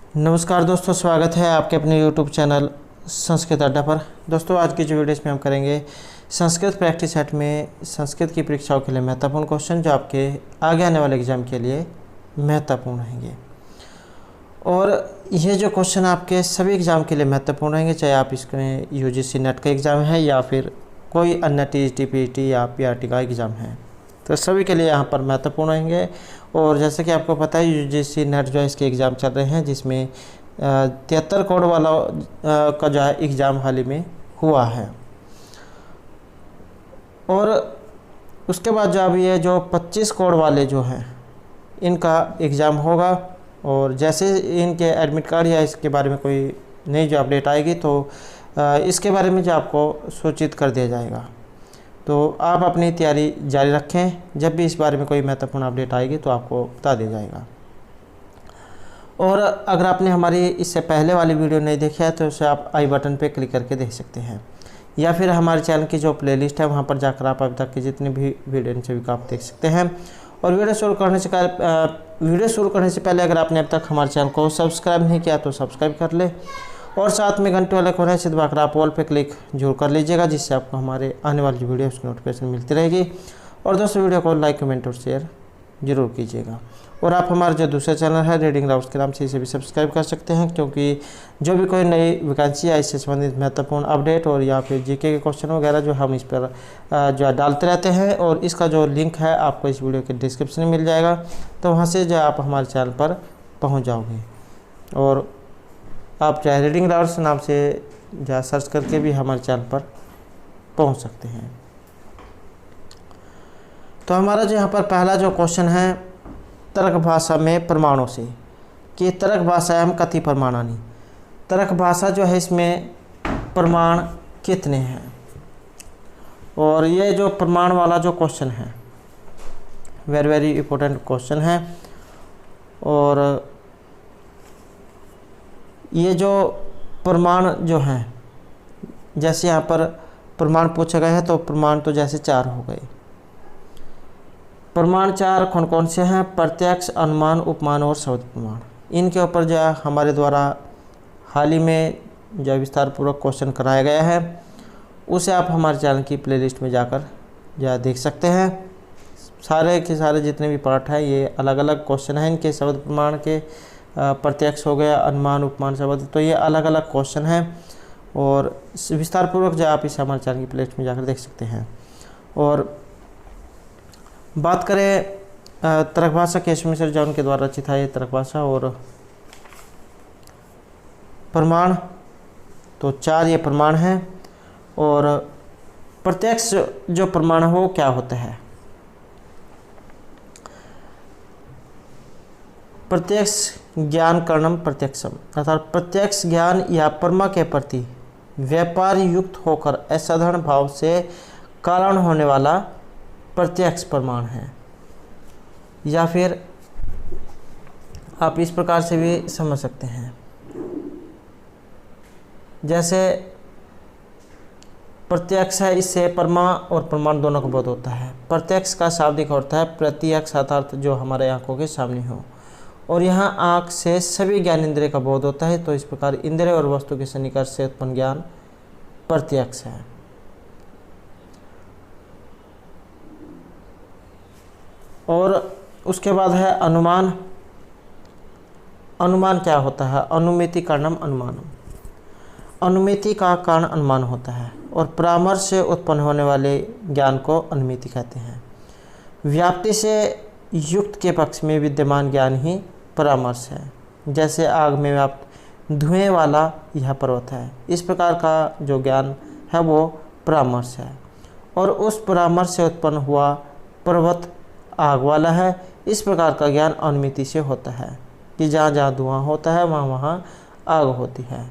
नमस्कार दोस्तों, स्वागत है आपके अपने YouTube चैनल संस्कृत अड्डा पर। दोस्तों, आज की जो वीडियो में हम करेंगे संस्कृत प्रैक्टिस सेट में संस्कृत की परीक्षाओं के लिए महत्वपूर्ण क्वेश्चन जो आपके आगे आने वाले एग्जाम के लिए महत्वपूर्ण रहेंगे। और ये जो क्वेश्चन आपके सभी एग्ज़ाम के लिए महत्वपूर्ण रहेंगे, चाहे आप इसमें UGC नेट का एग्ज़ाम है या फिर कोई अन्य TGT PET या PRT का एग्ज़ाम है, तो सभी के लिए यहाँ पर महत्वपूर्ण रहेंगे। और जैसे कि आपको पता है UGC नेट जो है इसके एग्ज़ाम चल रहे हैं, जिसमें 73 कोड वाला का जो है एग्ज़ाम हाल ही में हुआ है। और उसके बाद जो अभी ये जो 25 कोड वाले जो हैं इनका एग्ज़ाम होगा। और जैसे इनके एडमिट कार्ड या इसके बारे में कोई नई जो अपडेट आएगी तो इसके बारे में जो आपको सूचित कर दिया जाएगा। तो आप अपनी तैयारी जारी रखें, जब भी इस बारे में कोई महत्वपूर्ण अपडेट आएगी तो आपको बता दिया जाएगा। और अगर आपने हमारी इससे पहले वाली वीडियो नहीं देखी है तो उसे आप आई बटन पे क्लिक करके देख सकते हैं, या फिर हमारे चैनल की जो प्लेलिस्ट है वहाँ पर जाकर आप अभी तक की जितनी भी वीडियो इन सभी का आप देख सकते हैं। और वीडियो शुरू करने से पहले अगर आपने अब तक हमारे चैनल को सब्सक्राइब नहीं किया तो सब्सक्राइब कर ले, और साथ में घंटे वाले कोने से दबाकर आप ऑल पे क्लिक जरूर कर लीजिएगा, जिससे आपको हमारे आने वाली वीडियो की नोटिफिकेशन मिलती रहेगी। और दोस्तों, वीडियो को लाइक, कमेंट और शेयर जरूर कीजिएगा। और आप हमारे जो दूसरा चैनल है रीडिंग राउट्स के नाम से इसे भी सब्सक्राइब कर सकते हैं, क्योंकि जो भी कोई नई वैकेंसी है इससे संबंधित महत्वपूर्ण अपडेट और या फिर GK के क्वेश्चन वगैरह जो हम इस पर जो है डालते रहते हैं। और इसका जो लिंक है आपको इस वीडियो के डिस्क्रिप्शन में मिल जाएगा, तो वहाँ से जो आप हमारे चैनल पर पहुँच जाओगे। और आप चाहे रीडिंग राउट्स नाम से जो सर्च करके भी हमारे चैनल पर पहुंच सकते हैं। तो हमारा जो यहाँ पर पहला जो क्वेश्चन है तर्क भाषा में प्रमाणों से, कि तर्क भाषायाम कति प्रमाणानि, तर्क भाषा जो है इसमें प्रमाण कितने हैं। और ये जो प्रमाण वाला जो क्वेश्चन है वेरी वेरी इम्पोर्टेंट क्वेश्चन है। और ये जो प्रमाण जो हैं, जैसे यहाँ पर प्रमाण पूछे गए हैं तो प्रमाण तो जैसे 4 हो गए। प्रमाण 4 कौन कौन से हैं? प्रत्यक्ष, अनुमान, उपमान और शब्द प्रमाण। इनके ऊपर जो हमारे द्वारा हाल ही में जो विस्तार पूर्वक क्वेश्चन कराया गया है उसे आप हमारे चैनल की प्लेलिस्ट में जाकर जो देख सकते हैं। सारे के सारे जितने भी पार्ट हैं ये अलग अलग क्वेश्चन हैं। इनके शब्द प्रमाण के प्रत्यक्ष हो गया, अनुमान, उपमान, शब्द, तो ये अलग अलग क्वेश्चन हैं। और विस्तार पूर्वक जो आप इसे हमारे चैनल की प्लेलिस्ट में जाकर देख सकते हैं। और बात करें तर्क भाषा, केशव मिश्र जो उनके द्वारा रचित है ये तर्क भाषा। और प्रमाण तो 4 ये प्रमाण हैं। और प्रत्यक्ष जो प्रमाण हो वो क्या होता है? प्रत्यक्ष ज्ञान करणम प्रत्यक्षम, अर्थात प्रत्यक्ष ज्ञान या परमा के प्रति व्यापार युक्त होकर असाधारण भाव से कारण होने वाला प्रत्यक्ष प्रमाण है। या फिर आप इस प्रकार से भी समझ सकते हैं, जैसे प्रत्यक्ष है, इससे परमा और प्रमाण दोनों का बोध होता है। प्रत्यक्ष का शाब्दिक अर्थ है प्रत्यक्ष, अर्थात जो हमारे आंखों के सामने हो। और यहाँ आँख से सभी ज्ञान इंद्रिय का बोध होता है, तो इस प्रकार इंद्रिय और वस्तु के सन्निकर्ष से उत्पन्न ज्ञान प्रत्यक्ष है। और उसके बाद है अनुमान। अनुमान क्या होता है? अनुमिति कारणम अनुमानम, अनुमिति का कारण अनुमान होता है। और परामर्श से उत्पन्न होने वाले ज्ञान को अनुमिति कहते हैं। व्याप्ति से युक्त के पक्ष में विद्यमान ज्ञान ही परामर्श है। जैसे आग में व्याप्त धुएं वाला यह पर्वत है, इस प्रकार का जो ज्ञान है वो परामर्श है। और उस परामर्श से उत्पन्न हुआ पर्वत आग वाला है, इस प्रकार का ज्ञान अनुमिति से होता है, कि जहाँ जहाँ धुआं होता है वहाँ वहाँ आग होती है।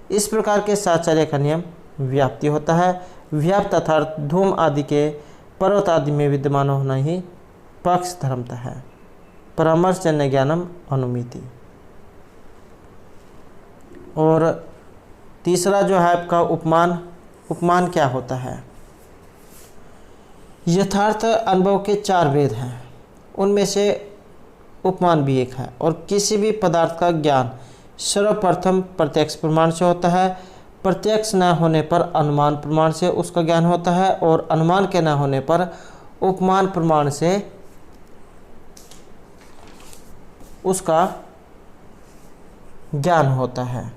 इस प्रकार के साचार्य का नियम व्याप्ति होता है। व्याप्त अर्थात धूम आदि के पर्वत आदि में विद्यमान होना ही पक्ष धर्मता है। परामर्शजन्य ज्ञानम अनुमिति। और तीसरा जो है आपका उपमान। उपमान क्या होता है? यथार्थ अनुभव के 4 भेद हैं, उनमें से उपमान भी एक है। और किसी भी पदार्थ का ज्ञान सर्वप्रथम प्रत्यक्ष प्रमाण से होता है, प्रत्यक्ष न होने पर अनुमान प्रमाण से उसका ज्ञान होता है, और अनुमान के न होने पर उपमान प्रमाण से उसका ज्ञान होता है।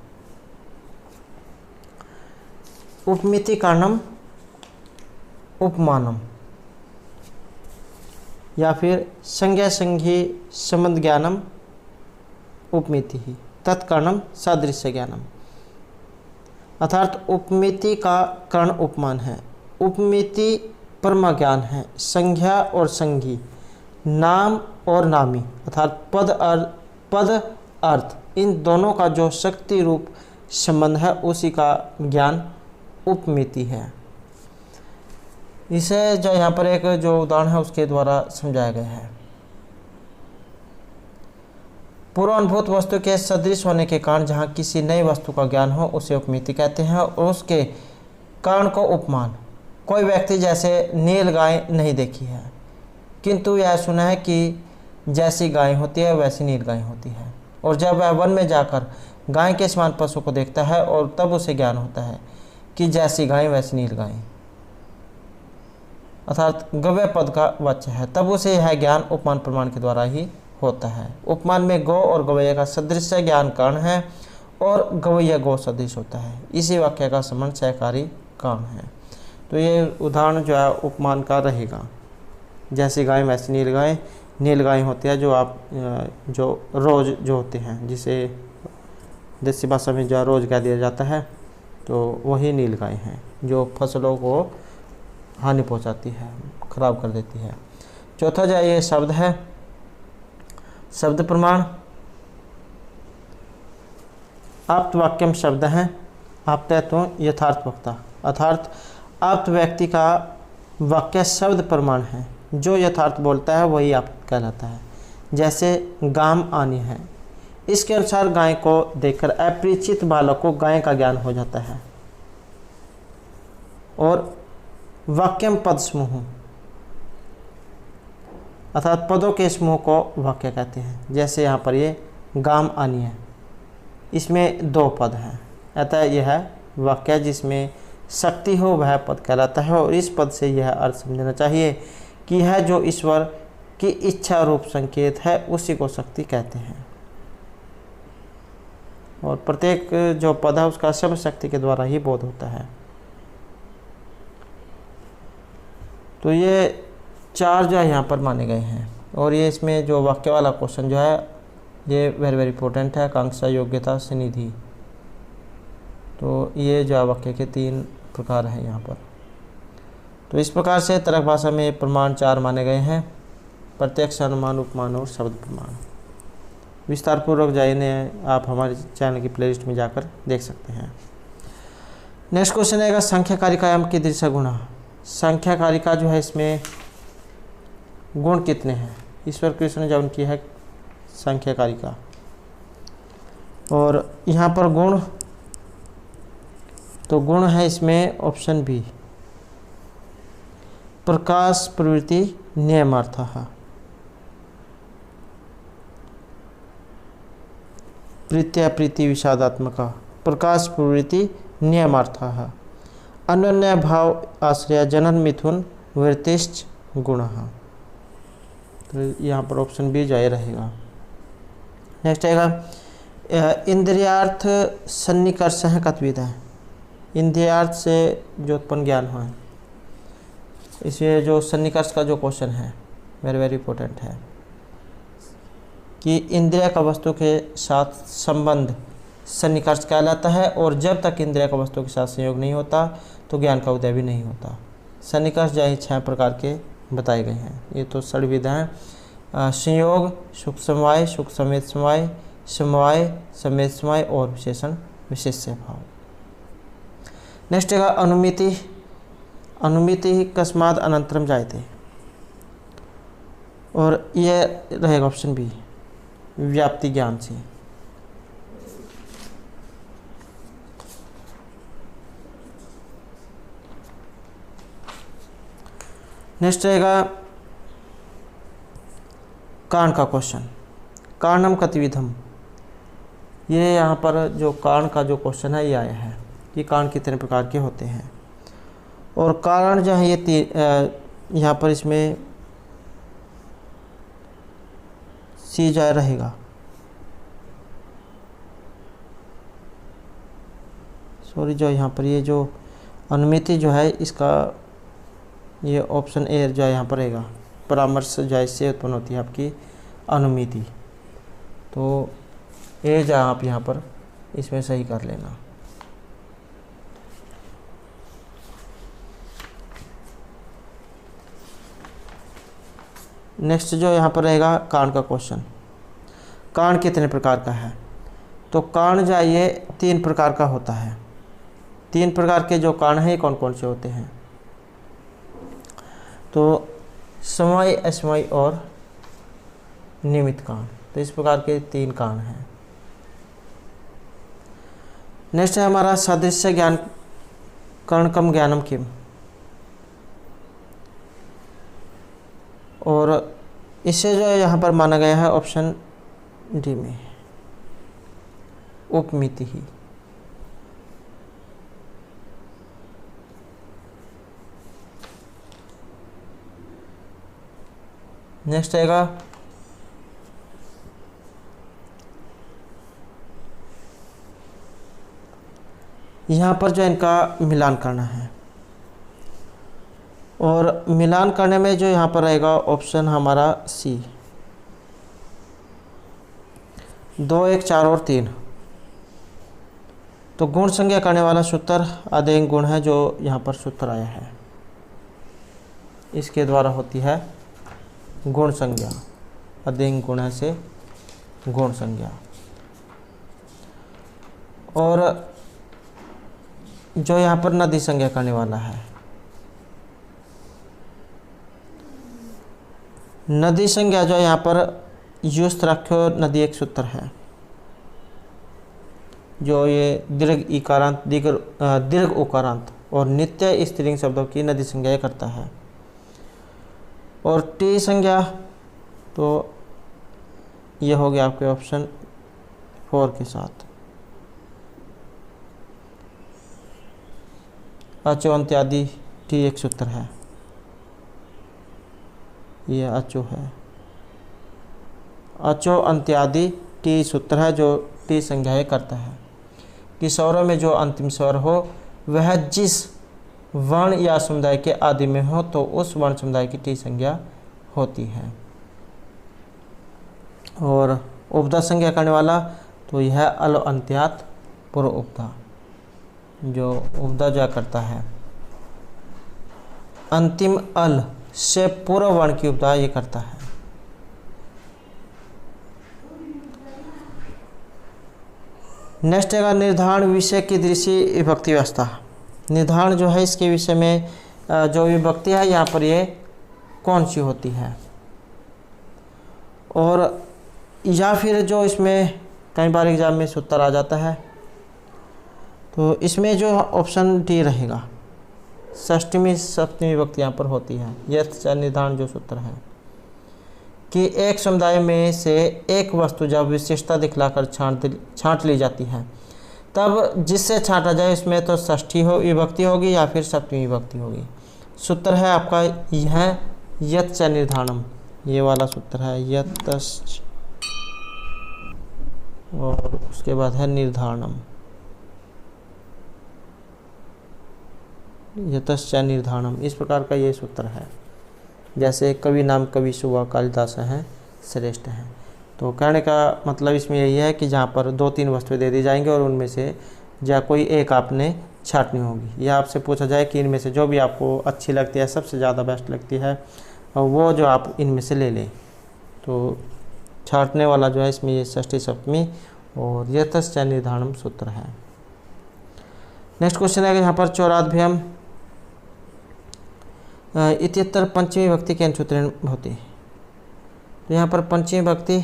उपमिति कारणम उपमानम, या फिर संज्ञा संघी संबंध ज्ञानम उपमिति ही तत्कारणम सादृश्य ज्ञानम। अर्थात उपमिति का कर्ण उपमान है, उपमिति परमा ज्ञान है, संज्ञा और संघी, नाम और नामी अर्थात पद अर्थ, इन दोनों का जो शक्ति रूप संबंध है उसी का ज्ञान उपमिति है। इसे जो यहाँ पर एक जो उदाहरण है उसके द्वारा समझाया गया है। पूर्वानुभूत वस्तु के सदृश होने के कारण जहाँ किसी नई वस्तु का ज्ञान हो उसे उपमिति कहते हैं, और उसके कारण को उपमान। कोई व्यक्ति जैसे नील गाय नहीं देखी है, किंतु यह सुना है कि जैसी गाय होती है वैसी नील गाय होती है, और जब वह वन में जाकर गाय के समान पशु को देखता है और तब उसे ज्ञान होता है कि जैसी गाय वैसी नील गाय, अर्थात गव्य पद का वाच्य है, तब उसे यह ज्ञान उपमान प्रमाण के द्वारा ही होता है। उपमान में गौ और गवैया का सदृश ज्ञान कारण है, और गवैया गौ सदृश होता है। इसी वाक्य का संबंध सहकारी कारण है। तो ये उदाहरण जो है उपमान का रहेगा। जैसी गाय वैसी नील गाय, नील गाय होती है जो आप जो रोज जो होते हैं, जिसे देसी भाषा में जो रोज कह दिया जाता है, तो वही नील गाय हैं जो फसलों को हानि पहुंचाती है, खराब कर देती है। चौथा जो ये शब्द है शब्द प्रमाण। आप्त वाक्यम शब्द हैं, आप्त तो यथार्थ वक्ता, अर्थात आप्त व्यक्ति का वाक्य शब्द प्रमाण है, जो यथार्थ बोलता है वही आप्त कहलाता है। जैसे गाम आनी है, इसके अनुसार गाय को देखकर अपरिचित बालक को गाय का ज्ञान हो जाता है। और वाक्यम पद समूह, अर्थात पदों के समूह को वाक्य कहते हैं। जैसे यहाँ पर ये गाम आनी है, इसमें दो पद हैं, अतः यह वाक्य जिसमें शक्ति हो वह पद कहलाता है। और इस पद से यह अर्थ समझना चाहिए कि यह जो ईश्वर की इच्छा रूप संकेत है उसी को शक्ति कहते हैं, और प्रत्येक जो पद है उसका सब शक्ति के द्वारा ही बोध होता है। तो ये चार जो है यहाँ पर माने गए हैं। और ये इसमें जो वाक्य वाला क्वेश्चन जो है ये वेरी इंपॉर्टेंट है, आकांक्षा योग्यता सनिधि। तो ये जो वाक्य के 3 प्रकार हैं यहाँ पर। तो इस प्रकार से तर्क भाषा में प्रमाण 4 माने गए हैं, प्रत्यक्ष, अनुमान, उपमान और शब्द प्रमाण। विस्तार पूर्वक जाइए, आप हमारे चैनल की प्लेलिस्ट में जाकर देख सकते हैं। नेक्स्ट क्वेश्चन आएगा संख्याकारिकायाम की दृश्य गुणा। संख्याकारिका जो है इसमें गुण कितने हैं? ईश्वर कृष्ण जो उनकी है संख्याकारिका, और यहाँ पर गुण, तो गुण है इसमें ऑप्शन बी, प्रकाश प्रवृत्ति नियमार्थः, प्रीत्या प्रीति विषादात्मका, प्रकाश प्रवृत्ति नियमार्थः, अन्योन्य भाव आश्रय जनन मिथुन वृत्तिश्च गुणः। तो यहाँ पर ऑप्शन बी जाए रहेगा। नेक्स्ट आएगा इंद्रियार्थ सन्निकर्ष कथविध है। इंद्रियार्थ से जो उत्पन्न ज्ञान हुआ है, इसमें जो सन्निकर्ष का जो क्वेश्चन है वेरी इंपॉर्टेंट है कि इंद्रिय का वस्तु के साथ संबंध सन्निकर्ष कहलाता है, और जब तक इंद्रिय का वस्तु के साथ संयोग नहीं होता तो ज्ञान का उदय भी नहीं होता। सन्निकर्ष जो 6 प्रकार के बताए गए हैं। ये तो षड्विध हैं, संयोग, सुख समवाय, सुख समेत समवाय, समवाय समेत समवाय और विशेषण विशेष्य भाव। नेक्स्ट है अनुमिति। अनुमिति कस्माद अनंतरम जायते, और यह रहेगा ऑप्शन बी, व्याप्ति ज्ञान से। नेक्स्ट रहेगा कारण का क्वेश्चन। कारणम कतिविधम, ये यहाँ पर जो कारण का जो क्वेश्चन है ये आया है कि कारण कितने प्रकार के होते हैं। और कारण जो है ये यहाँ पर इसमें सी जो रहेगा, सॉरी जो यहाँ पर ये जो अनुमिति जो है इसका ये ऑप्शन ए जो है यहाँ पर रहेगा। परामर्श जो है इससे उत्पन्न होती है आपकी अनुमिति, तो ए जो आप यहाँ पर इसमें सही कर लेना। नेक्स्ट जो यहाँ पर रहेगा कारण का क्वेश्चन। कारण कितने प्रकार का है? तो कारण जो है ये 3 प्रकार का होता है। 3 प्रकार के जो कारण हैं कौन कौन से होते हैं? तो समवायी, असमवायी और नियमित कारण। तो इस प्रकार के 3 कारण हैं। नेक्स्ट है हमारा सादृश्य ज्ञान करणकम ज्ञानम किम, और इसे जो है यहाँ पर माना गया है ऑप्शन डी में उपमिति ही। नेक्स्ट आएगा यहाँ पर जो इनका मिलान करना है, और मिलान करने में जो यहाँ पर रहेगा ऑप्शन हमारा सी 2, 1, 4 और 3। तो गुण संज्ञा करने वाला सूत्र आदेंग गुण है जो यहाँ पर सूत्र आया है, इसके द्वारा होती है गुण संज्ञा। आदेंग गुण से गुण संज्ञा। और जो यहाँ पर नदी संज्ञा करने वाला है, नदी संज्ञा जो यहाँ पर युस्त रखो नदी एक सूत्र है जो ये दीर्घ इकारांत, दीर्घ उकारांत और नित्य स्त्रीलिंग शब्दों की नदी संज्ञा करता है। और टी संज्ञा तो ये हो गया आपके ऑप्शन 4 के साथ। अचो अंत्यादि टी एक सूत्र है, ये अचो है। अचो अंत्यादि टी सूत्र है जो टी संज्ञा करता है कि स्वरों में जो अंतिम स्वर हो वह जिस वर्ण या समुदाय के आदि में हो तो उस वर्ण समुदाय की टी संज्ञा होती है। और उपधा संज्ञा करने वाला तो यह अल अंत्यात पूर्व उपधा, जो उपधा जो करता है अंतिम अल से पूर्व वर्ण की उपधा ये करता है। नेक्स्ट है निर्धारण विषय की दृष्टि विभक्ति व्यवस्था। निर्धारण जो है इसके विषय में जो विभक्ति है यहाँ पर ये कौन सी होती है, और या फिर जो इसमें कई बार एग्जाम में सूत्र आ जाता है, तो इसमें जो ऑप्शन डी रहेगा। षष्ठमी सप्तमी विभक्ति यहाँ पर होती है। यह निर्धारण जो सूत्र है कि एक समुदाय में से एक वस्तु जब विशेषता दिखलाकर छांट ली जाती है तब जिससे छांटा जाए इसमें तो षष्ठी हो विभक्ति होगी या फिर सप्तमी विभक्ति होगी। सूत्र है आपका यह यत च निर्धारणम, ये वाला सूत्र है यत, और उसके बाद है निर्धारणम, यतश्च निर्धारणम। इस प्रकार का ये सूत्र है। जैसे कवि नाम कवि सुबह कालिदास हैं श्रेष्ठ हैं। तो कहने का मतलब इसमें यही है कि जहाँ पर 2-3 वस्तुएं दे दी जाएंगी और उनमें से या कोई एक आपने छांटनी होगी, या आपसे पूछा जाए कि इनमें से जो भी आपको अच्छी लगती है, सबसे ज़्यादा बेस्ट लगती है, और वो जो आप इनमें से ले लें। तो छांटने वाला जो है इसमें ये षष्ठी सप्तमी और यतश्च निर्धारणम सूत्र है। नेक्स्ट क्वेश्चन है यहाँ पर चौराध्यायम इत्यत्र पंचमी विभक्ति के अनुसूत्रेण भवति। तो यहाँ पर पंचमी विभक्ति,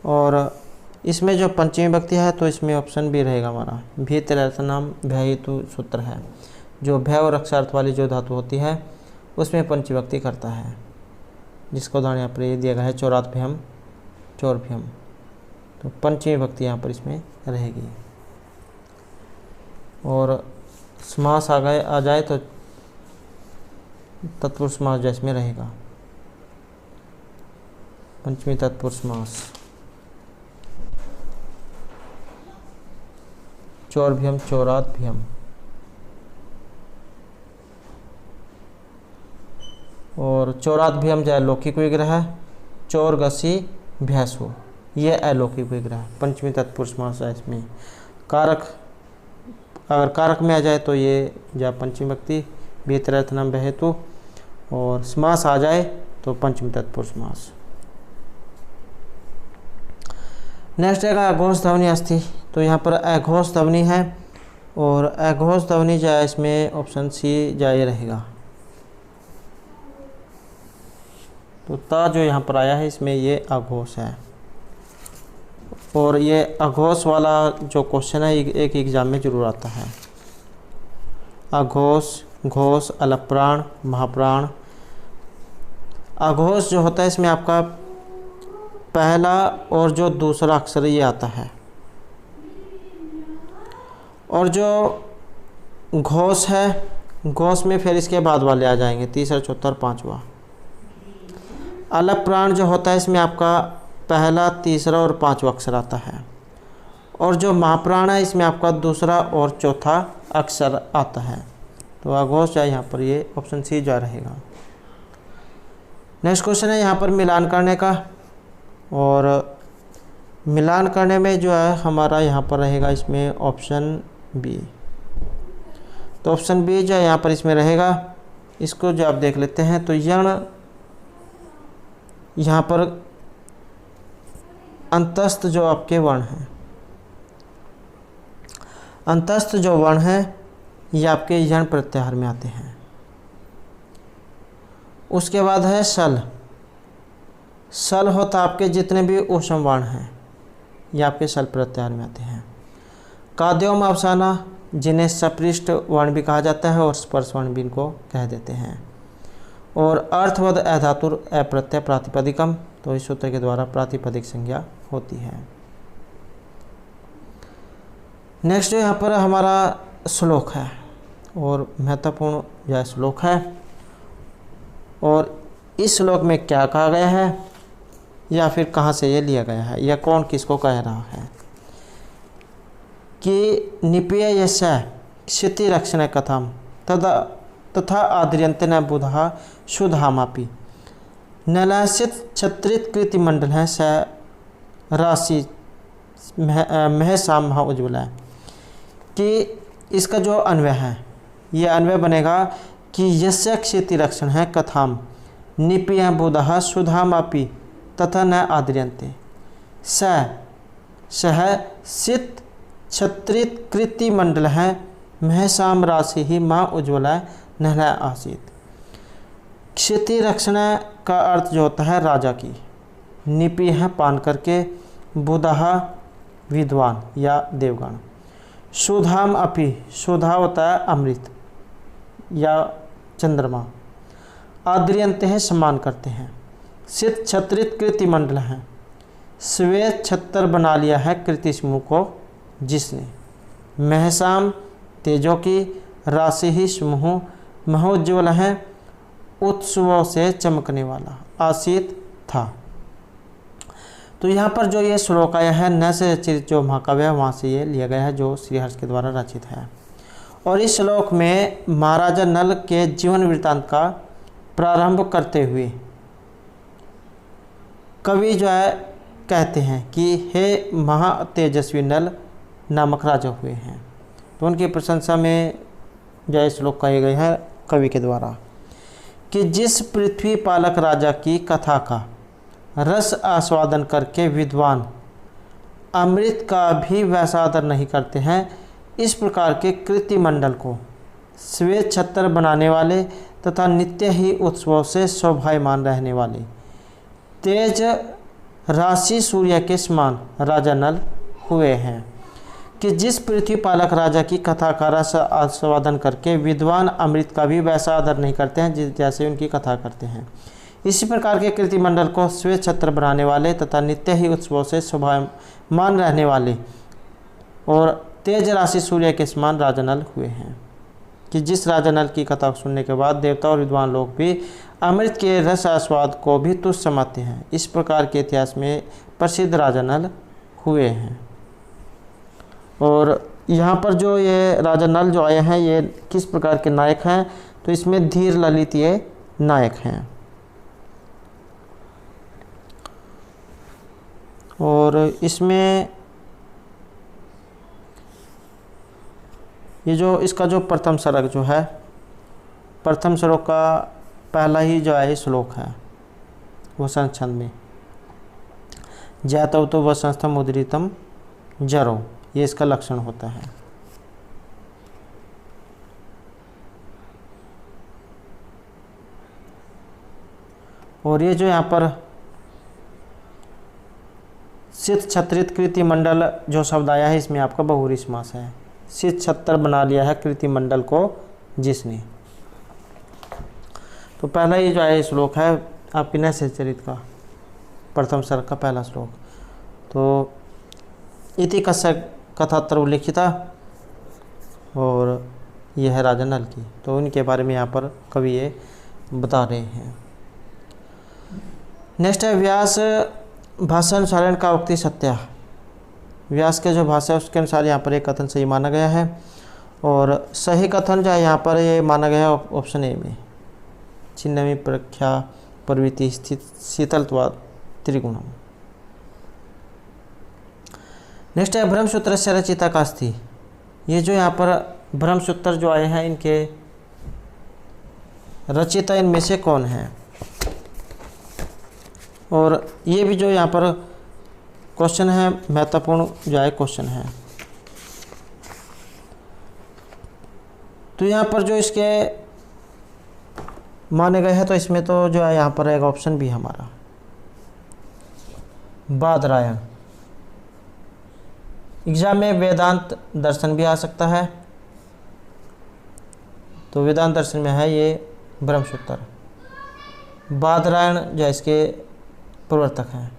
और इसमें जो पंचमी विभक्ति है तो इसमें ऑप्शन बी रहेगा हमारा भीतरर्थनाम भय हेतु सूत्र है। जो भय और रक्षार्थ वाली जो धातु होती है उसमें पंचमी विभक्ति करता है, जिसका उदाहरण यहाँ पर ये दिया गया है चौराध्यायम, चौरभ्यम। तो पंचमी विभक्ति यहाँ पर इसमें रहेगी। और समास आ जाए तो तत्पुरुष समास जो इसमें रहेगा, पंचमी तत्पुरुष समास। चौरभ्यम चौराभ्यम, और चौराभ्यम जो अलौकिक विग्रह है, चौरगसी भैंसो ये अलौकिक विग्रह, पंचमी तत्पुरुष समास है इसमें। कारक अगर कारक में आ जाए तो ये जो पंचमी विभक्ति भीतरर्थनम हेतु, और समास आ जाए तो पंचमी तत्पुरुष समास। नेक्स्ट है अघोष ध्वनि अस्थि। तो यहाँ पर अघोष ध्वनि है, और अघोष ध्वनि जो है इसमें ऑप्शन सी जो ये रहेगा। तो ता जो यहाँ पर आया है इसमें ये अघोष है, और ये अघोष वाला जो क्वेश्चन है एक एग्जाम में जरूर आता है। अघोष, घोष, अलप्राण, महाप्राण। अघोष जो होता है इसमें आपका पहला और जो दूसरा अक्षर ये आता है, और जो घोष है, घोष में फिर इसके बाद वाले आ जाएंगे, तीसरा, चौथा और पांचवा। अलप्राण जो होता है इसमें आपका पहला, तीसरा और पांचवा अक्षर आता है, और जो महाप्राण है इसमें आपका दूसरा और चौथा अक्षर आता है। तो अघोष है यहाँ पर ये ऑप्शन सी जो रहेगा। नेक्स्ट क्वेश्चन है यहाँ पर मिलान करने का, और मिलान करने में जो है हमारा यहाँ पर रहेगा इसमें ऑप्शन बी। तो ऑप्शन बी जो है यहाँ पर इसमें रहेगा, इसको जो आप देख लेते हैं तो यण यहाँ पर अंतस्थ जो आपके वर्ण हैं, अंतस्थ जो वर्ण हैं ये आपके यण प्रत्याहार में आते हैं। उसके बाद है सल। सल होता आपके जितने भी ऊष्म वर्ण हैं ये आपके सल प्रत्याहार में आते हैं। काद्योम अवसाना जिन्हें सपृष्ठ वर्ण भी कहा जाता है और स्पर्श वर्ण भी इनको कह देते हैं। और अर्थवद अधातुर अप्रत्यय प्रातिपदिकम, तो इस सूत्र के द्वारा प्रातिपदिक संज्ञा होती है। नेक्स्ट यहाँ पर हमारा श्लोक है, और महत्वपूर्ण यह श्लोक है, और इस श्लोक में क्या कहा गया है या फिर कहाँ से ये लिया गया है या कौन किसको कह रहा है कि निपीय यस्य क्षिति रक्षण कथम तथा आद्रियंत न बुधा शुधामापि नलासित छत्रित कृति मंडल है स राशि महसा महा उज्ज्वला है। कि इसका जो अन्वय है ये अन्वय बनेगा कि यस्य क्षिति रक्षण है कथाम निपीय बुधा शुधामापि तथा न आद्रियंते सह सित छत्रित कृति मंडल है महसाम राशि ही माँ उज्ज्वला नहला आसित। क्षिति रक्षण का अर्थ जो होता है राजा की, निपी है पान करके, बुधा विद्वान या देवगण, सुधाम अपि सुधा होता है अमृत या चंद्रमा, आद्रियंत है सम्मान करते हैं, सित छत्रित कृति मंडल है, श्वेत छत्र बना लिया है कृति समूह को जिसने, महसाम तेजों की, राशि ही समूह महोज्ज्वल है उत्सवों से चमकने वाला, आसित था। तो यहाँ पर जो ये श्लोक आया है न से रचित जो महाकाव्य है वहाँ से ये लिया गया है जो श्रीहर्ष के द्वारा रचित है। और इस श्लोक में महाराजा नल के जीवन वृत्तांत का प्रारंभ करते हुए कवि जो है कहते हैं कि हे महातेजस्वी नल नामक राजा हुए हैं। तो उनकी प्रशंसा में जो श्लोक कहे गए हैं कवि के द्वारा कि जिस पृथ्वी पालक राजा की कथा का रस आस्वादन करके विद्वान अमृत का भी वैसा आदर नहीं करते हैं, इस प्रकार के कृति मंडल को श्वेत छत्र बनाने वाले तथा नित्य ही उत्सवों से शोभायमान रहने वाले तेज राशि सूर्य के समान राजा नल हुए हैं। कि जिस पृथ्वी पालक राजा की कथा का रस आस्वादन करके विद्वान अमृत का भी वैसा आदर नहीं करते हैं जैसे उनकी कथा करते हैं, इसी प्रकार के कीर्ति मंडल को श्वेत छत्र बनाने वाले तथा नित्य ही उत्सवों से शोभायमान रहने वाले और तेज राशि सूर्य के समान राजनल हुए हैं, कि जिस राजनल की कथा सुनने के बाद देवता और विद्वान लोग भी अमृत के रस आस्वाद को भी तुच्छ समझते हैं। इस प्रकार के इतिहास में प्रसिद्ध राजनल हुए हैं। और यहाँ पर जो ये राजनल जो आए हैं ये किस प्रकार के नायक हैं, तो इसमें धीर ललित ये नायक हैं। और इसमें ये जो इसका जो प्रथम सर्ग जो है, प्रथम श्लोक का पहला ही जो है श्लोक है वसंत छंद में, जैतव तो वसंतम उदरितम जरो, ये इसका लक्षण होता है। और ये जो यहाँ पर सिद्ध छत्रित कृति मंडल जो शब्द आया है, इसमें आपका बहुव्रीहि समास है। सिद्ध छत्र बना लिया है कृति मंडल को जिसने। तो पहला ये जो है श्लोक है आपकी नैषधीयचरित का प्रथम सर्ग का पहला श्लोक। तो इति कस्य कथात्र उल्लिखिता, और यह है राजनल की, तो उनके बारे में यहाँ पर कवि ये बता रहे हैं। नेक्स्ट है व्यास भाषा अनुसारण का उक्ति सत्या। व्यास के जो भाषा है उसके अनुसार यहाँ पर एक कथन सही माना गया है, और सही कथन जो है यहाँ पर ये माना गया है ऑप्शन ए में, छिन्नमी प्रख्या प्रवृत्ति स्थित शीतलत्वा त्रिगुणम। नेक्स्ट है ब्रह्मसूत्र से रचिता कास्ति। ये जो यहाँ पर ब्रह्मसूत्र जो आए हैं इनके रचिता इनमें से कौन है, और ये भी जो यहाँ पर क्वेश्चन है महत्वपूर्ण जो है क्वेश्चन है। तो यहाँ पर जो इसके माने गए हैं, तो इसमें तो जो है यहाँ पर एक ऑप्शन भी हमारा बादरायण। एग्जाम में वेदांत दर्शन भी आ सकता है, तो वेदांत दर्शन में है ये ब्रह्मसूत्र। बादरायण जो है इसके प्रवर्तक हैं,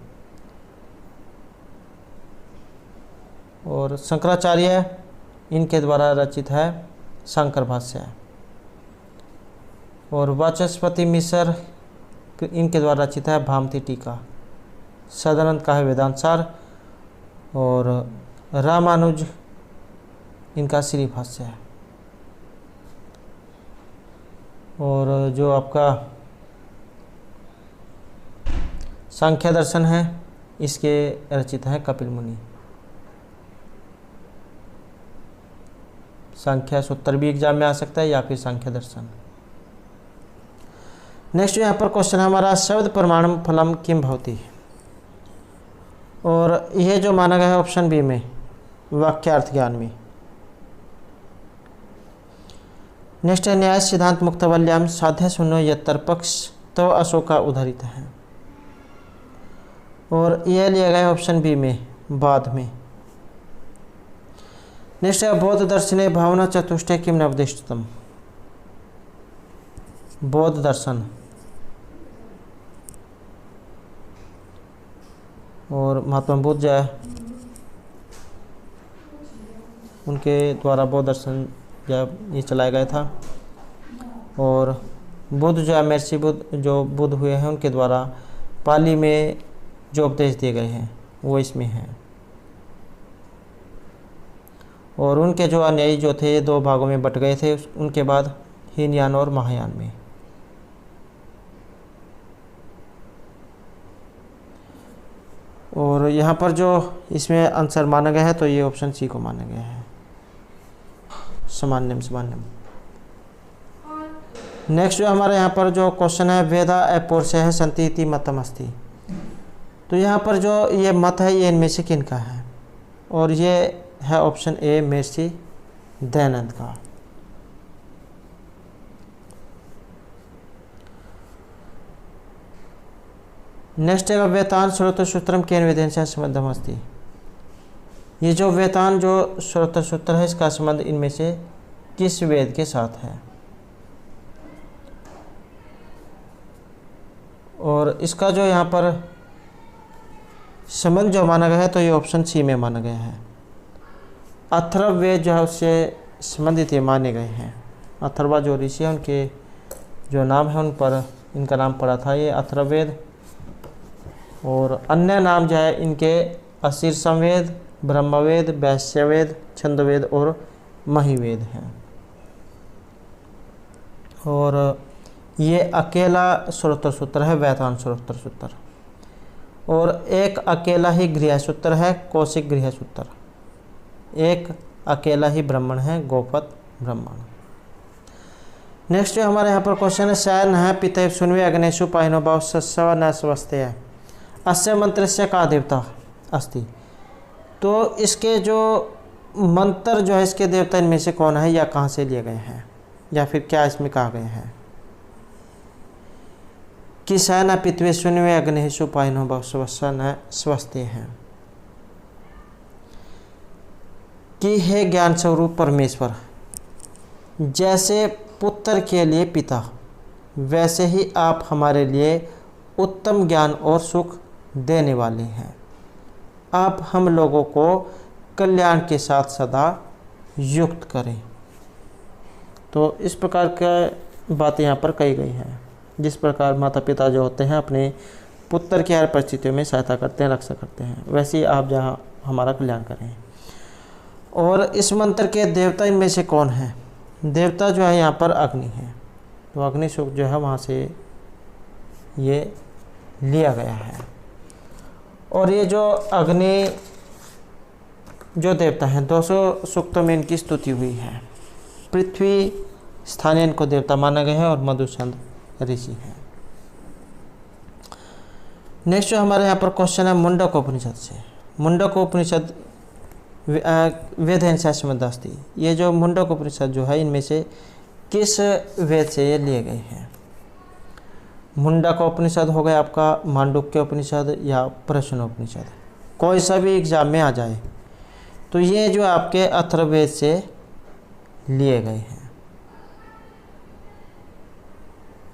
और शंकराचार्य इनके द्वारा रचित है शंकर भाष्य, और वाचस्पति मिश्र इनके द्वारा रचित है भामती टीका। सदानंद का है वेदांत सार, और रामानुज इनका श्री भाष्य है। और जो आपका सांख्य दर्शन है इसके रचित है कपिल मुनि। सांख्य सूत्र भी एग्जाम में आ सकता है या फिर सांख्य दर्शन। नेक्स्ट यहाँ पर क्वेश्चन हमारा शब्द प्रमाणम फलम किम भवति, और यह जो माना गया है ऑप्शन बी में वाक्यार्थ ज्ञान में। नेक्स्ट है न्याय सिद्धांत मुक्तवल्याम साध्य शून्य यत्तर पक्ष तो अशोका उद्धरित है, और यह लिया गया ऑप्शन बी में बाद में। नेक्स्ट है बौद्ध दर्शने भावना चतुष्टय किम नवदिष्टतम। बौद्ध दर्शन और महात्मा बुद्ध जो है उनके द्वारा बौद्ध दर्शन ये चलाया गया था, और बुद्ध जो है महर्षि बुद्ध जो बुद्ध हुए हैं उनके द्वारा पाली में जो उपदेश दिए गए हैं वो इसमें हैं। और उनके जो अनुयायी जो थे दो भागों में बट गए थे, उनके बाद हीनयान और महायान में। और यहाँ पर जो इसमें आंसर माना गया है तो ये ऑप्शन सी को माना गया है, सामान्यम सामान्यम। नेक्स्ट जो हमारे यहाँ पर जो क्वेश्चन है वेदा अपौरुष है संति इति मतम अस्ति। तो यहाँ पर जो ये मत है ये इनमें से किन का है, और ये है ऑप्शन ए महर्षि दयानंद का। नेक्स्ट है वेतान श्रोत्र सूत्रम केन वेदेन से संबंधम अस्ति। ये जो वेतान जो श्रोत्र सूत्र है इसका संबंध इनमें से किस वेद के साथ है, और इसका जो यहाँ पर संबंध जो माना गया है तो ये ऑप्शन सी में माना गया है। अथर्ववेद जो है उससे संबंधित ये माने गए हैं। अथर्वा जो ऋषि हैं उनके जो नाम है उन पर इनका नाम पड़ा था ये अथर्ववेद। और अन्य नाम जो है इनके अशीर्षवेद, ब्रह्मवेद, वैश्यवेद, छंदवेद और महिवेद हैं। और ये अकेला श्रोत्र सूत्र है वेदांत श्रोत्र सूत्र। और एक अकेला ही गृह सूत्र है कौशिक गृह सूत्र। एक अकेला ही ब्राह्मण है गोपत ब्राह्मण। नेक्स्ट जो हमारे यहाँ पर क्वेश्चन है शयन है पितैव सुनवे अग्नेशु पाहिनो भाव सस्व न स्वस्थ है अस्य मंत्र से का देवता अस्ति। तो इसके जो मंत्र जो है इसके देवता इनमें से कौन है या कहाँ से लिए गए हैं या फिर क्या इसमें कहा गया है कि शयन पितवे सुनवे अग्नेशु पाहिनो भाव सस्व न स्वस्थ है कि हे ज्ञान स्वरूप परमेश्वर, जैसे पुत्र के लिए पिता वैसे ही आप हमारे लिए उत्तम ज्ञान और सुख देने वाले हैं। आप हम लोगों को कल्याण के साथ सदा युक्त करें। तो इस प्रकार की बातें यहाँ पर कही गई हैं। जिस प्रकार माता पिता जो होते हैं अपने पुत्र की हर परिस्थितियों में सहायता करते हैं, रक्षा करते हैं, वैसे ही आप जहाँ हमारा कल्याण करें। और इस मंत्र के देवता इनमें से कौन है? देवता जो है यहाँ पर अग्नि है। तो अग्नि सुख जो है वहाँ से ये लिया गया है। और ये जो अग्नि जो देवता हैं 200 सूक्तों में इनकी स्तुति हुई है। पृथ्वी स्थानीय इनको देवता माना गया है और मधुचंद ऋषि है। नेक्स्ट जो हमारे यहाँ पर क्वेश्चन है मुंडक उपनिषद से। मुंडक उपनिषद वेद संबंध अस्ति। ये जो मुंडक उपनिषद जो है इनमें से किस वेद से ये लिए गए हैं? मुंडक उपनिषद हो गया आपका मांडुक्य उपनिषद या प्रश्नोपनिषद। कोई सा भी एग्जाम में आ जाए तो ये जो आपके अथर्ववेद से लिए गए हैं।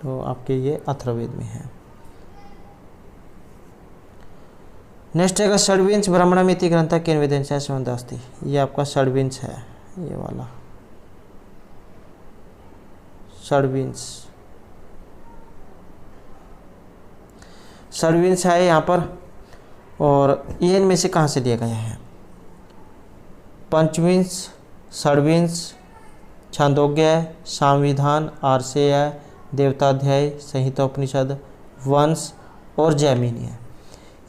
तो आपके ये अथर्ववेद में है। नेक्स्ट है षड्विंश ब्राह्मणमिति ग्रंथ किन वेदेन से संबंध अस्ति। ये आपका षड्विंश है, ये वाला षड्विंश है यहाँ पर। और ये इनमें से कहाँ से लिए गए हैं? पंचविंश, षड्विंश, छांदोग्य, संविधान, आर्षेय, देवताध्याय, संहितोपनिषद, वंश और जैमिनी।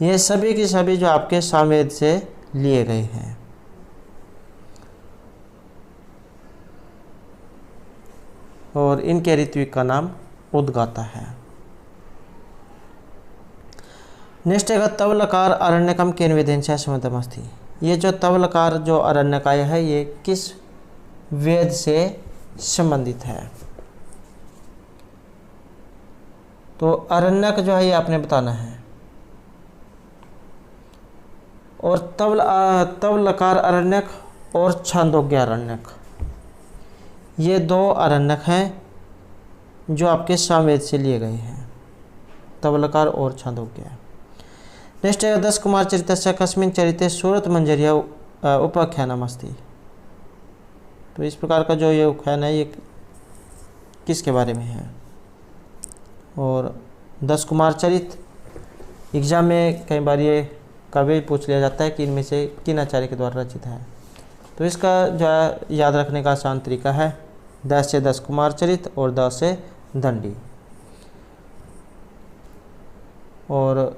ये सभी के सभी जो आपके सामवेद से लिए गए हैं। और इनके ऋत्विक का नाम उद्गाता है। नेक्स्ट है तवलकार अरण्यकम केन वेदेन से संबद्धमस्ति। ये जो तवलकार जो अरण्यकाय है ये किस वेद से संबंधित है? तो अरण्यक जो है ये आपने बताना है। और तवलकार अरण्यक और छांदोग्य अरण्यक, ये दो अरण्यक हैं जो आपके सामवेद से लिए गए हैं, तवलकार और छांदोग्य। नेक्स्ट है 10 कुमार चरितस्य कस्मिन् चरिते सूरत मंजरिया उपाख्यानम अस्ति। तो इस प्रकार का जो ये उपाख्यान है ये किसके बारे में है? और 10 कुमार चरित एग्जाम में कई बार ये कभी पूछ लिया जाता है कि इनमें से किन आचार्य के द्वारा रचित है। तो इसका जो है याद रखने का आसान तरीका है 10 से 10 कुमार चरित और 10 से दंडी। और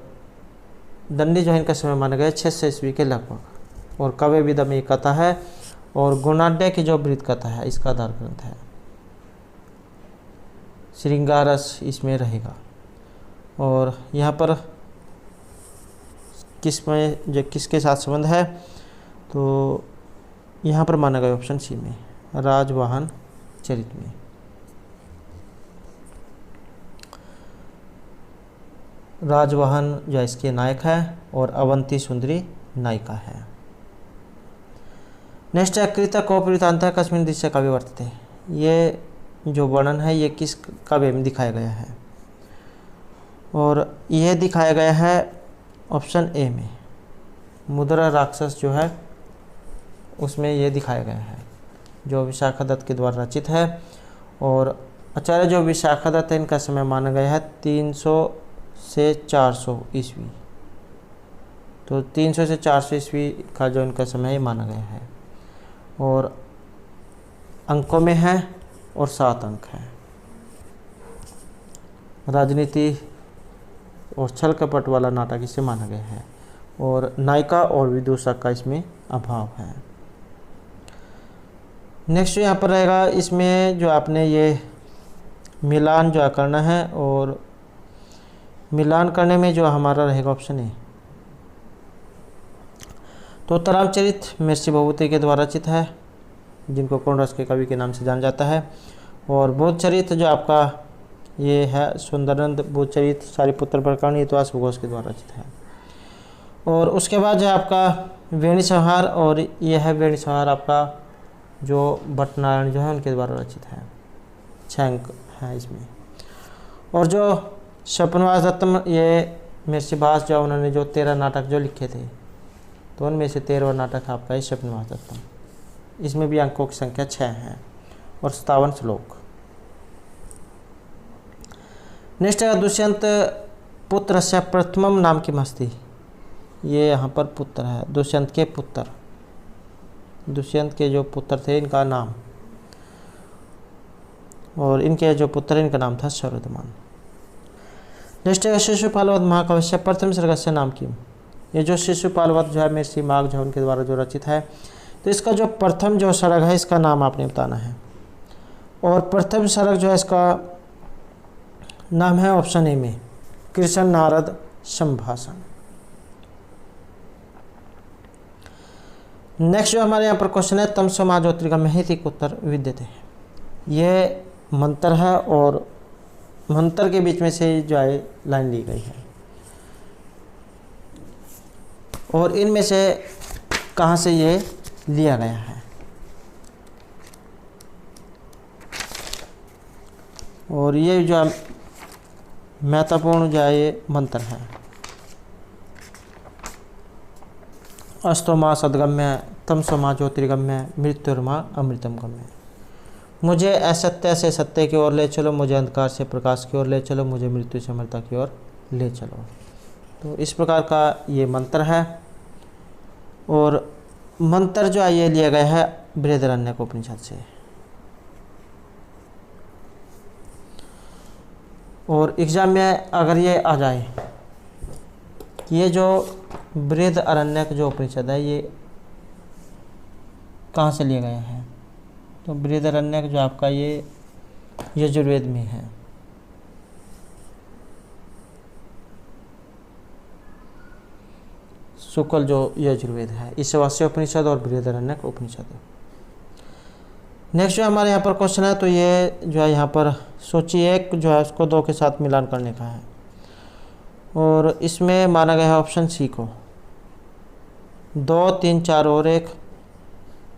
दंडी जो है इनका समय माना गया 600 ईस्वी के लगभग। और कवे विदम एक कथा है और गुणाढ्य की जो वृत्त कथा है इसका आधार ग्रंथ है। श्रृंगारस इसमें रहेगा। और यहाँ पर किसमें जो किसके साथ संबंध है? तो यहाँ पर माना गया ऑप्शन सी में राजवाहन चरित में। राजवाहन जो इसके नायक है और अवंती सुंदरी नायिका है। नेक्स्ट है कृतकोपवृत्तान्त कस्मिन् दृश्य काव्ये वर्तते। ये जो वर्णन है ये किस काव्य में दिखाया गया है? और यह दिखाया गया है ऑप्शन ए में, मुद्रा राक्षस जो है उसमें ये दिखाया गया है, जो विशाखादत्त के द्वारा रचित है। और आचार्य जो विशाखादत्त है इनका समय माना गया है 300 से 400 ईस्वी। तो 300 से 400 ईस्वी का जो इनका समय माना गया है, और अंकों में है और 7 अंक है। राजनीति और छल कपट वाला नाटक इसे माना गया है, और नायिका और विदूषक का इसमें अभाव है। नेक्स्ट यहाँ पर रहेगा, इसमें जो आपने ये मिलान जो करना है, और मिलान करने में जो हमारा रहेगा ऑप्शन ए। तो उत्तरामचरित महर्षि भभूति के द्वारा रचित है, जिनको कौन रस के कवि के नाम से जाना जाता है। और बोधचरित जो आपका ये है सुंदरानंद बोधचरित सारिपुत्र प्रकरण, ये तो घोष के द्वारा रचित है। और उसके बाद जो आपका वेणी संहार, और यह है वेणी संहार आपका जो भट्टनारायण जो है उनके द्वारा रचित है, 6 अंक है इसमें। और जो स्वप्नवास दत्तम, ये महर्षि भास जो उन्होंने जो 13 नाटक जो लिखे थे, तो उनमें से 13वां नाटक आपका है स्वप्नवास दत्तम। इसमें भी अंकों की संख्या 6 है और 57 श्लोक। नेक्स्ट है दुष्यंत पुत्र से प्रथमम नाम की मस्ती, ये यहाँ पर पुत्र है, दुष्यंत के पुत्र, दुष्यंत के जो पुत्र थे इनका नाम, और इनके जो पुत्र इनका नाम था शरदमान। नेक्स्ट है शिशुपालवध महाकाव्य प्रथम सर्गस्य नाम की, ये जो शिशुपालवध जो है महर्षि माघ जो उनके द्वारा जो रचित है, तो इसका जो प्रथम जो सर्ग है इसका नाम आपने बताना है। और प्रथम सर्ग जो है इसका नाम है ऑप्शन ए में कृष्ण नारद संभाषण। नेक्स्ट जो हमारे यहाँ पर क्वेश्चन है तमसो मा ज्योतिर्गम्य हित उत्तर विद्यते, ये मंत्र है और मंत्र के बीच में से जो है लाइन ली गई है, और इनमें से कहाँ से ये लिया गया है। और ये जो महत्वपूर्ण जो है ये मंत्र है, अस्तो माँ सदगम्य तमसो माँ ज्योतिर्गम्य मृत्युर्मा अमृतम गम्य, मुझे असत्य से सत्य की ओर ले चलो, मुझे अंधकार से प्रकाश की ओर ले चलो, मुझे मृत्यु से अमरता की ओर ले चलो। तो इस प्रकार का ये मंत्र है, और मंत्र जो है ये लिया गया है बृहदारण्यक उपनिषद से। और एग्जाम में अगर ये आ जाए, ये जो बृहदारण्यक जो उपनिषद है ये कहाँ से लिया गया है, तो बृहदारण्यक जो आपका ये यजुर्वेद में है। शुक्ल जो यजुर्वेद है, ईशावास्य उपनिषद और बृहदारण्यक उपनिषद। नेक्स्ट जो हमारे यहाँ पर क्वेश्चन है, तो ये जो है यहाँ पर सोचिए एक जो है उसको 2 के साथ मिलान करने का है, और इसमें माना गया है ऑप्शन सी को 2 3 4 और 1।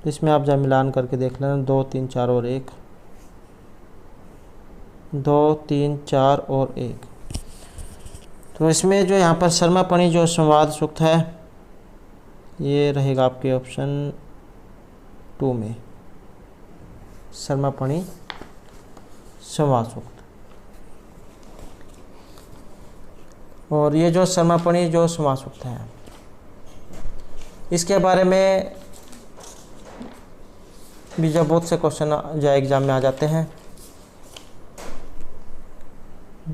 इसमें आप जब मिलान करके देख लेना, 2 3 4 और 1, 2 3 4 और 1। तो इसमें जो यहाँ पर शर्मापणि जो संवाद सूक्त है ये रहेगा आपके ऑप्शन 2 में, शर्मापणि संवाद सूक्त। और ये जो शर्मापणि जो संवाद सूक्त है इसके बारे में भी जब बहुत से क्वेश्चन जो एग्जाम में आ जाते हैं,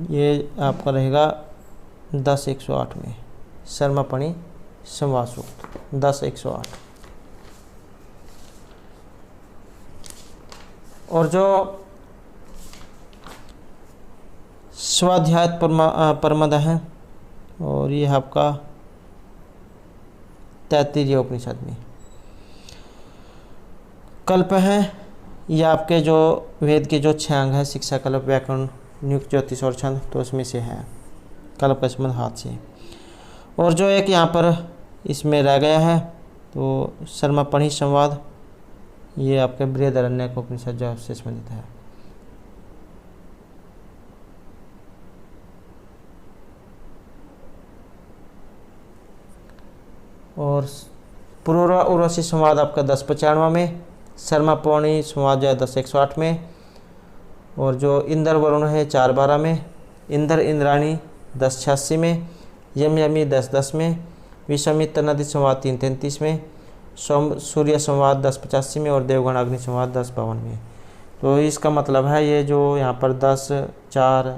ये आपका रहेगा 10-108 में, शर्मापणि संवाद सूक्त 10-108। और जो स्वाध्याय परमद है, और ये आपका 33 उपनिषद में। कल्प है, ये आपके जो वेद के जो 6 अंग है, शिक्षा, कल्प, व्याकरण, नियुक्त, ज्योतिष और छंद, तो उसमें से है कल्प का संबंध हाथ से। और जो एक यहाँ पर इसमें रह गया है, तो शर्मापणि संवाद, ये आपके बृहदारण्यक उपनिषद जो से संबंधित है। और पुरोरा उर्वशी संवाद आपका 1095 में, शर्मा पौनी संवाद जो है 10-108 में, और जो इंद्र वरुण है 412 में, इंद्र इंद्राणी 1086 में, यम यमी 1010 में, विश्वामित्र नदी संवाद 333 में, सोम सूर्य संवाद 1085 में, और देवगण अग्नि संवाद 1052 में। तो इसका मतलब है ये जो यहाँ पर 10-4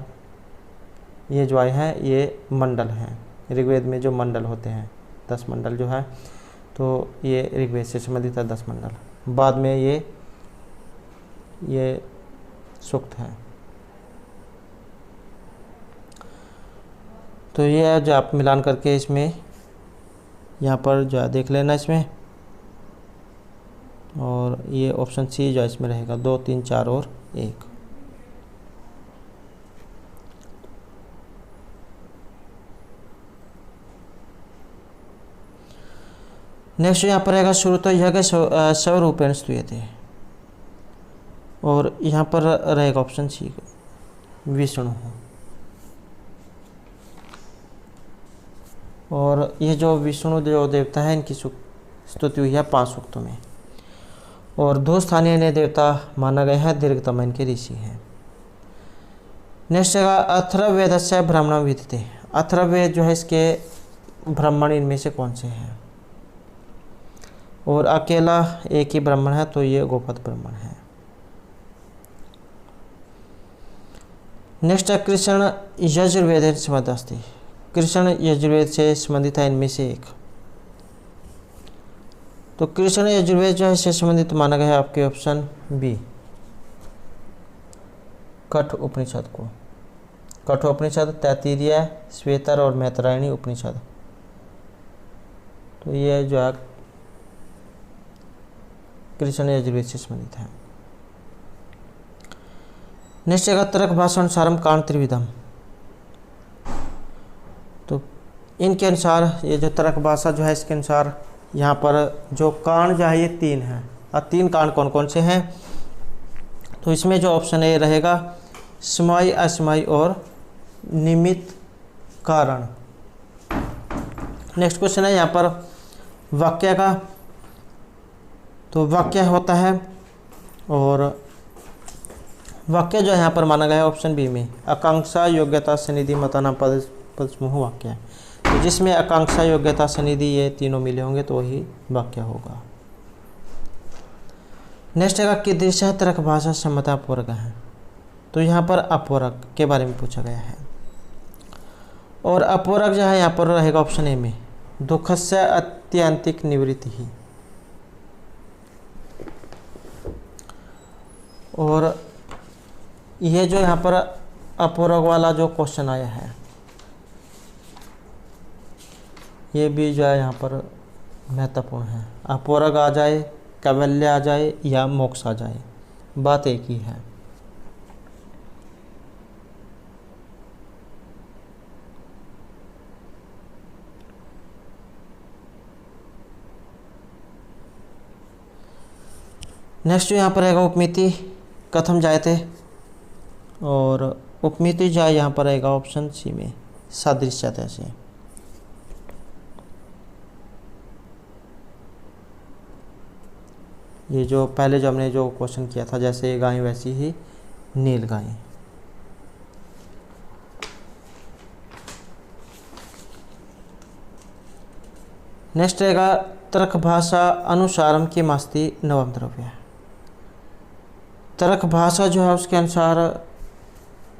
ये जो आए हैं ये मंडल हैं, ऋग्वेद में जो मंडल होते हैं 10 मंडल जो है, तो ये ऋग्वेद से संबंधित है 10 मंडल। बाद में ये सूक्त है। तो ये है जो आप मिलान करके इसमें यहाँ पर जो है देख लेना इसमें, और ये ऑप्शन सी जो इसमें रहेगा 2, 3, 4 और 1। नेक्स्ट यहाँ पर रहेगा श्रुतो यज्ञ स्वरूपेण स्तूयते, और यहाँ पर रहेगा ऑप्शन सी विष्णु। और ये जो विष्णु जो देवता है इनकी स्तुति हुई है 5 सूक्तों में, और 2 स्थानीय ने देवता माना गया है, दीर्घतम इनके ऋषि हैं। नेक्स्ट जगह अथर्ववेद से ब्राह्मण विदिते, अथर्ववेद जो है इसके ब्राह्मण इनमें से कौन से हैं, और अकेला एक ही ब्राह्मण है तो ये गोपद ब्राह्मण है। नेक्स्ट है कृष्ण यजुर्वेद संबंध अस्ति, कृष्ण यजुर्वेद से संबंधित है इनमें से एक। तो कृष्ण यजुर्वेद जो है इससे संबंधित माना गया है आपके ऑप्शन बी कठ उपनिषद को। कठोपनिषद, तैत्तिरीय, श्वेतर और मैत्रायणी उपनिषद, तो ये जो है कृष्ण यजुर्वेद से संबंधित है। नेक्स्ट जगह तर्क भाषा अनुसारम कांड त्रिविधम, तो इनके अनुसार ये जो तर्क भाषा जो है इसके अनुसार यहाँ पर जो कांड जो है ये 3 हैं, और 3 कांड कौन कौन से हैं, तो इसमें जो ऑप्शन ए रहेगा समाई, असमाई और निमित्त कारण। नेक्स्ट क्वेश्चन है यहाँ पर वाक्य का, तो वाक्य होता है, और वाक्य जो है यहाँ पर माना गया है ऑप्शन बी में आकांक्षा योग्यता सनिधि मताना पद समूह वाक्य है। तो जिसमें आकांक्षा योग्यता सनिधि ये तीनों मिले होंगे तो वही वाक्य होगा। नेक्स्ट है कि दृश्य तर्क भाषा सम्मता अपवर्ग है, तो यहाँ पर अपवर्ग के बारे में पूछा गया है, और अपवर्ग जो है यहाँ पर रहेगा ऑप्शन ए में दुखस्य अत्यंतिक निवृत्ति ही। और यह जो यहाँ पर अपवर्ग वाला जो क्वेश्चन आया है ये भी जो है यहाँ पर महत्वपूर्ण है। अपवर्ग आ जाए, कैवल्य आ जाए या मोक्ष आ जाए, बात एक ही है। नेक्स्ट यहाँ पर रहेगा उपमिति कथम जायते, और उपमिति जाए यहाँ पर रहेगा ऑप्शन सी में सादृश्यता से। ये जो पहले जो हमने जो क्वेश्चन किया था जैसे गाय वैसी ही नील गाय। नेक्स्ट रहेगा तर्क भाषा अनुसारम की मास्ती नवम द्रव्य। तर्क भाषा जो है उसके अनुसार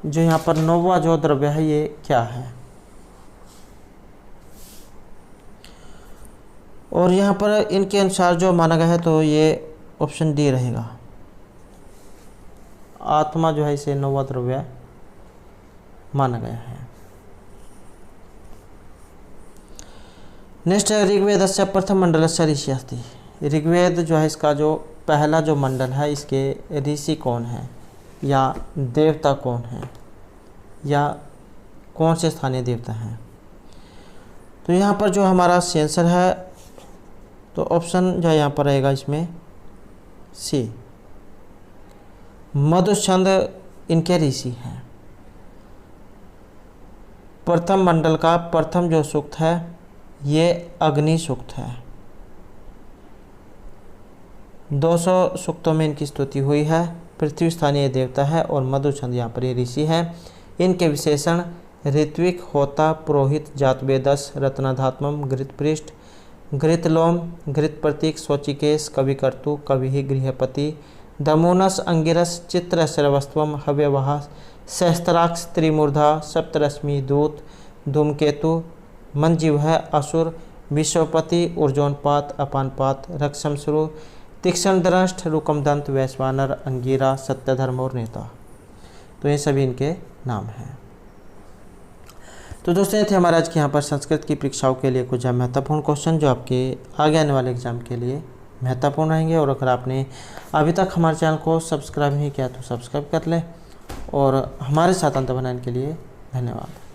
जो यहाँ पर नौवा जो द्रव्य है ये क्या है, और यहाँ पर इनके अनुसार जो माना गया है तो ये ऑप्शन डी रहेगा। आत्मा जो है इसे नौवा द्रव्य माना गया है। नेक्स्ट है ऋग्वेद से प्रथम मंडल से ऋषि अस्ति। ऋग्वेद जो है इसका जो पहला जो मंडल है इसके ऋषि कौन है या देवता कौन है या कौन से स्थानीय देवता हैं, तो यहाँ पर जो हमारा सेंसर है तो ऑप्शन जो यहाँ पर रहेगा इसमें सी मधुछंद इनके ऋषि हैं। प्रथम मंडल का प्रथम जो सूक्त है ये अग्नि सूक्त है। 200 सूक्तों में इनकी स्तुति हुई है। पृथ्वी स्थानीय देवता है और मधुचंद यहाँ पर ये ऋषि है। इनके विशेषण ऋत्विक, होता, पुरोहित, जातवेदस, रत्नधात्मम, घृतपृष्ठ, घृतलोम, घृत प्रतीक, शोचिकेश, कविकर्तु, कवि, गृहपति, दमोनस, अंगिरस, चित्र, श्रवस्वम, हव्यवहा, सहस्त्राक्ष, त्रिमूर्धा, सप्तरश्मि, दूत, धूमकेतु, मंजीव है, असुर, विश्वपति, ऊर्जोनपात, अपानपात, रक्षमश्रु, तीक्ष्ण दृष्ट, रुकमदंत, वैश्वानर, अंगीरा, सत्यधर्म और नेता। तो ये सभी इनके नाम हैं। तो दोस्तों ये थे हमारे आज के यहाँ पर संस्कृत की परीक्षाओं के लिए कुछ महत्वपूर्ण क्वेश्चन जो आपके आगे आने वाले एग्जाम के लिए महत्वपूर्ण रहेंगे। और अगर आपने अभी तक हमारे चैनल को सब्सक्राइब नहीं किया तो सब्सक्राइब कर लें। और हमारे साथ अंत बनाने के लिए धन्यवाद।